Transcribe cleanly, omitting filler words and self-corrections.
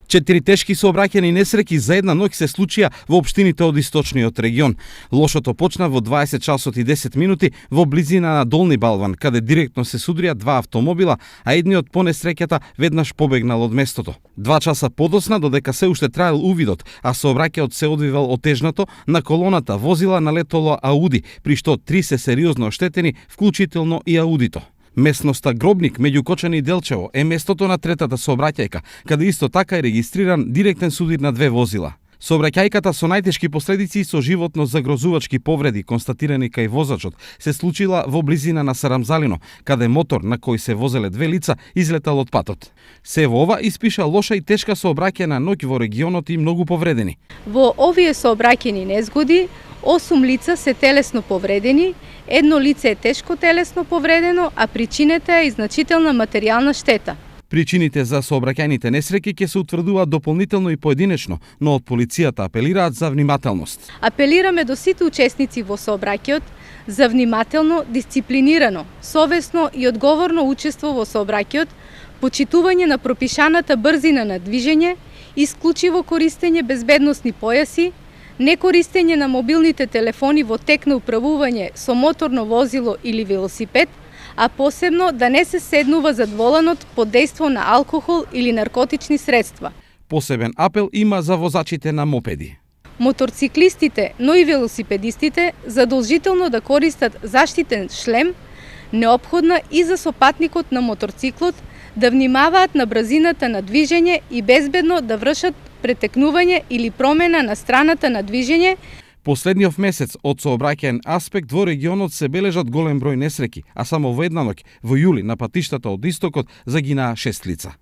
4 тешки сообраќајни несреќи за една ноќ се случија во општините од источниот регион. Лошото почна во 20 часот и 10 минути во близина на Долни Балван, каде директно се судрија 2 автомобила, а едниот по несреќата веднаш побегнал од местото. 2 часа подоцна, додека се уште траел увидот, а сообраќајот се одвивал отежнато, на колоната возила налетоло Ауди, при што 3 се сериозно оштетени, вклучително и Аудито. Местноста Гробник меѓу Кочани и Делчево е местото на третата сообраќајка, каде исто така е регистриран директен судир на 2 возила. Сообраќајката со најтешки последици и со животно загрозувачки повреди констатирани кај возачот се случила во близина на Сарамзалино, каде мотор на кој се возеле 2 лица излетал од патот. Се во ова испиша лоша и тешка сообраќајна ноќ во регионот и многу повредени. Во овие сообраќајни незгоди 8 лица се телесно повредени, едно лице е тешко телесно повредено, а причината е и значителна материјална штета. Причините за сообраќајните несреќи ќе се утврдуваат дополнително и поединечно, но од полицијата апелираат за внимателност. Апелираме до сите учесници во сообраќајот за внимателно, дисциплинирано, совесно и одговорно учество во сообраќајот, почитување на пропишаната брзина на движење, исклучиво користење безбедносни појаси, некористење на мобилните телефони во тек на управување со моторно возило или велосипед, а посебно да не се седнува зад воланот под дејство на алкохол или наркотични средства. Посебен апел има за возачите на мопеди. Моторциклистите, но и велосипедистите задолжително да користат заштитен шлем, неопходна и за сопатникот на моторциклот, да внимаваат на брзината на движење и безбедно да вршат претекнување или промена на страната на движење. Последниот месец од сообраќајен аспект во регионот се бележат голем број несреќи, а само во една ноќ, во јули, на патиштата од истокот загинаа 6 лица.